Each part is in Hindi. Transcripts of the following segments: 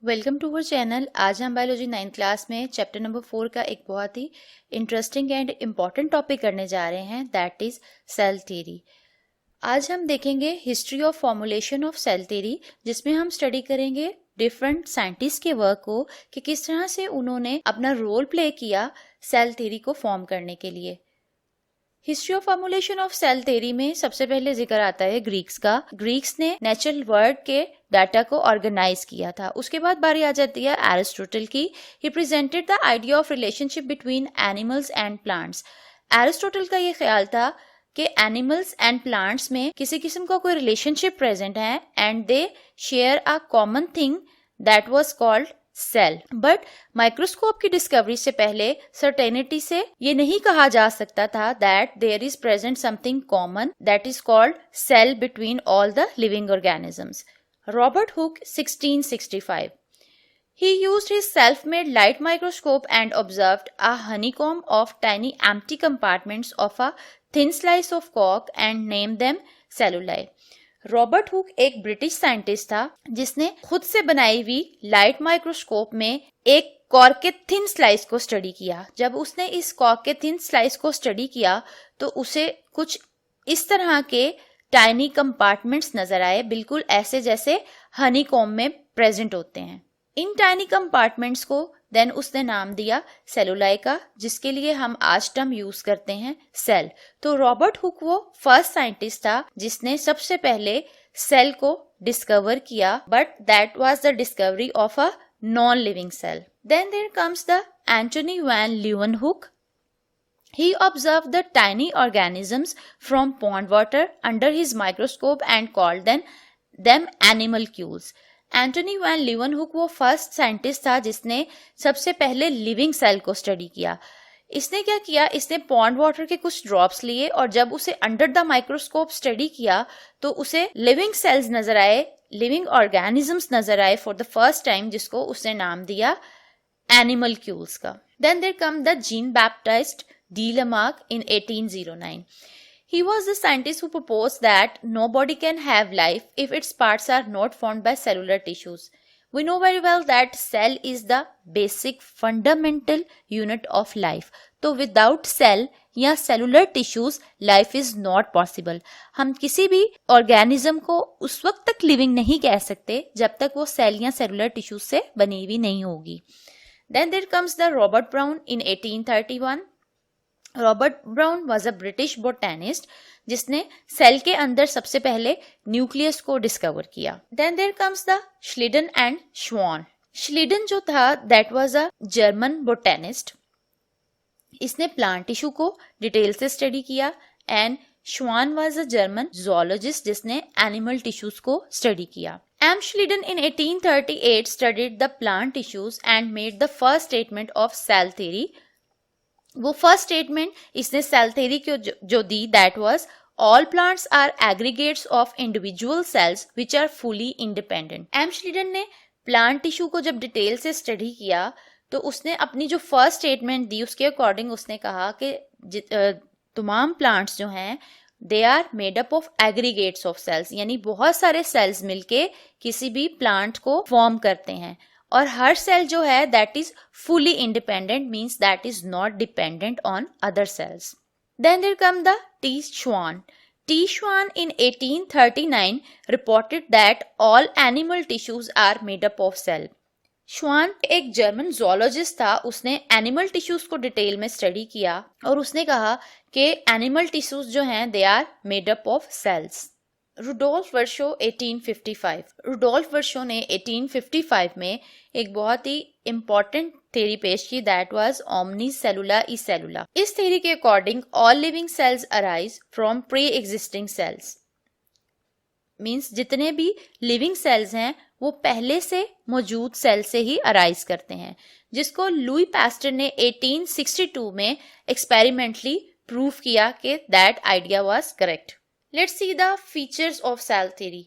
Welcome to our channel. आज हम बायोलॉजी 9th क्लास में चैप्टर नंबर 4 का एक बहुत ही इंटरेस्टिंग एंड इम्पॉर्टेंट टॉपिक करने जा रहे हैं, दैट इज सेल थ्योरी। आज हम देखेंगे history of formulation of cell theory, जिसमें हम स्टडी करेंगे डिफरेंट साइंटिस्ट के वर्क को कि किस तरह से उन्होंने अपना रोल प्ले किया सेल थ्योरी को फॉर्म करने के लिए। History of formulation of cell theory में सबसे पहले जिक्र आता है ग्रीक्स का। ग्रीक्स ने नेचुरल वर्ल्ड के डाटा को ऑर्गेनाइज किया था। उसके बाद बारी आ जाती है एरिस्टोटल की। He presented the idea of relationship between animals and plants. Aristotle का ये ख्याल था कि एनिमल्स एंड प्लांट्स में किसी किस्म का कोई रिलेशनशिप प्रेजेंट है and they share a common thing that was called cell. But microscope की डिस्कवरी से पहले सर्टेनिटी से ये नहीं कहा जा सकता था that there is present something common that is called cell between all the living organisms. Robert Hooke 1665 he used his self-made light microscope and observed a honeycomb of tiny empty compartments of a thin slice of cork and named them celluli। Robert Hooke एक ब्रिटिश साइंटिस्ट था जिसने खुद से बनाई हुई लाइट माइक्रोस्कोप में एक कॉर्क के थिन स्लाइस को स्टडी किया। जब उसने इस कॉर्क के थिन स्लाइस को स्टडी किया तो उसे कुछ इस तरह के टाइनी कंपार्टमेंट्स नजर आए, बिल्कुल ऐसे जैसे हनीकॉम्ब में प्रेजेंट होते हैं। इन टाइनी कंपार्टमेंट्स को देन उसने नाम दिया सेलुलाई का, जिसके लिए हम आज टर्म यूज करते हैं सेल। तो रॉबर्ट हुक वो फर्स्ट साइंटिस्ट था जिसने सबसे पहले सेल को डिस्कवर किया, but that was the discovery of a non living cell. Then there comes the Antonie van Leeuwenhoek. He observed the tiny organisms from pond water under his microscope and called them animalcules। Antonie van Leeuwenhoek वो फर्स्ट साइंटिस्ट था जिसने सबसे पहले लिविंग सेल को स्टडी किया। इसने क्या किया, इसने पॉन्ड वाटर के कुछ ड्रॉप्स लिए और जब उसे अंडर द माइक्रोस्कोप स्टडी किया तो उसे लिविंग सेल्स नजर आए, लिविंग ऑर्गेनिजम्स नजर आए फॉर द फर्स्ट टाइम, जिसको उसने नाम दिया एनिमलक्यूल्स का। Then there came the Jean Baptiste de Lamarck in 1809। He was the scientist who proposed that nobody can have life if its parts are not formed by cellular tissues। We know very well that cell is the basic fundamental unit of life। तो without cell या cellular tissues life is not possible। हम किसी भी organism को उस वक्त तक living नहीं कह सकते जब तक वो cell या cellular tissues से बनी हुई नहीं होगी। Then there comes the Robert Brown in 1831। Robert Brown was a British botanist जिसने सेल के अंदर सबसे पहले न्यूक्लियस को डिस्कवर किया। Then there comes the Schleiden and Schwann. Schleiden जो था that was a German botanist. इसने प्लांट टिश्यू को डिटेल से स्टडी किया and Schwann was a German zoologist जिसने एनिमल टिश्यूज को स्टडी किया। M Schleiden in 1838 studied the plant tissues and made the first statement of cell theory। वो फर्स्ट स्टेटमेंट इसने सेल थ्योरी को जो दी that was all plants are aggregates of individual cells which are fully independent. M Schleiden ने प्लांट टिश्यू को जब डिटेल से स्टडी किया तो उसने अपनी जो फर्स्ट स्टेटमेंट दी उसके अकॉर्डिंग उसने कहा कि तमाम प्लांट्स जो हैं they are made up of aggregates of cells, यानी बहुत सारे सेल्स मिलके किसी भी प्लांट को फॉर्म करते हैं और हर सेल जो है that is fully independent, means that is not dependent on other cells. Then there came the T Schwann. T Schwann in 1839 reported that all animal tissues are made up of cell। श्वान एक जर्मन जूलॉजिस्ट था, उसने एनिमल टिश्यूज को डिटेल में स्टडी किया और उसने कहा कि एनिमल टिश्यूज जो हैं they are made up of cells. Rudolf Virchow 1855। Rudolf Virchow ने 1855 में एक बहुत ही इंपॉर्टेंट थ्योरी पेश की दैट वाज ओमनी सेलुला ई सेलुला। इस थ्योरी के according all living cells arise from pre existing cells, means जितने भी लिविंग सेल्स हैं वो पहले से मौजूद सेल से ही अराइज करते हैं, जिसको लुई पैस्टर ने 1862 में एक्सपेरिमेंटली प्रूव किया कि that idea was correct. Let's see the features of cell theory।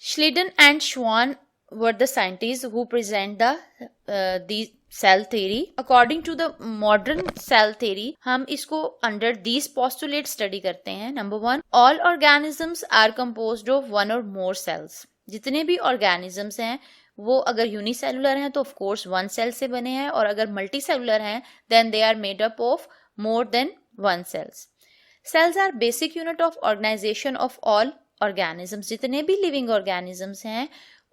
Schleiden and Schwann were the scientists who present the cell theory। According to the modern cell theory, हम इसको under these postulates study करते हैं। Number 1, all organisms are composed of one or more cells। जितने भी organisms हैं वो अगर यूनिसेलुलर हैं तो ऑफ कोर्स वन सेल से बने हैं, और अगर मल्टी सेलुलर हैं then they are made up of more than one cells. Cells are basic unit of organisation of all organisms. जितने भी लिविंग ऑर्गेनिजम्स हैं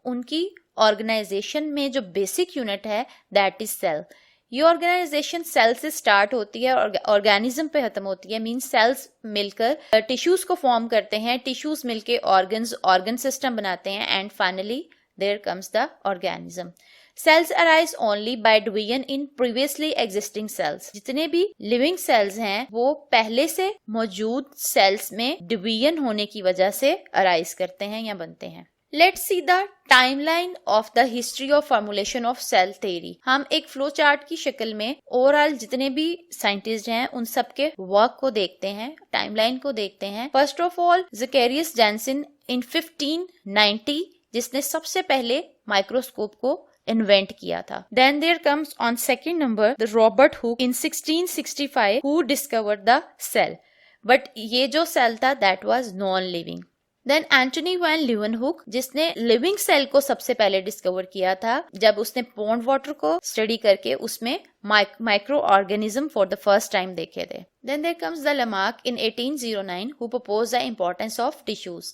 उनकी ऑर्गेनाइजेशन में जो बेसिक यूनिट है दैट इज सेल। ये ऑर्गेनाइजेशन सेल से स्टार्ट होती है और ऑर्गेनिज्म पे खत्म होती है। मींस सेल्स मिलकर टिश्यूज को फॉर्म करते हैं, टिश्यूज मिलके ऑर्गन सिस्टम बनाते हैं, and finally there comes the organism. Cells arise only by division in previously existing cells. जितने भी लिविंग सेल्स हैं वो पहले से मौजूद सेल्स में डिवीजन होने की वजह से अराइज करते हैं या बनते हैं। Let's see the timeline of the history of formulation of cell theory। हम एक फ्लो चार्ट की शक्ल में ओवरऑल जितने भी साइंटिस्ट हैं उन सबके वर्क को देखते हैं, टाइमलाइन को देखते हैं। फर्स्ट ऑफ ऑल ज़ेकेरियस जैनसन इन 1590 जिसने सबसे पहले माइक्रोस्कोप को इन्वेंट किया था। Then there comes on second number the Robert Hooke in 1665 who discovered the cell। But ये जो सेल था that was non living। देन एंटनी वैन लीवनहुक जिसने लिविंग सेल को सबसे पहले डिस्कवर किया था जब उसने पॉन्ड वाटर को स्टडी करके उसमें microorganism for the first time देखे थे। Then there comes the Lamarck in 1809 who proposed the importance of tissues.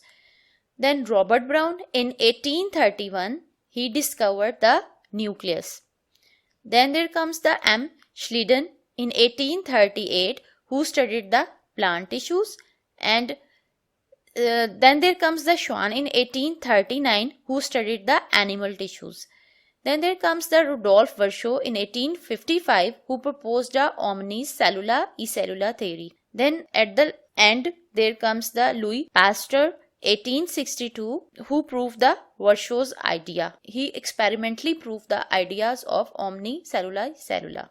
Then Robert Brown in 1831 he discovered the nucleus। Then there comes the M. Schleiden in 1838 who studied the plant tissues, and then there comes the Schwann in 1839 who studied the animal tissues. Then there comes the Rudolf Virchow in 1855 who proposed the omnis cellula acellular theory. Then at the end there comes the Louis Pasteur 1862 who proved the Virchow's idea. He experimentally proved the ideas of omnicellular cellula.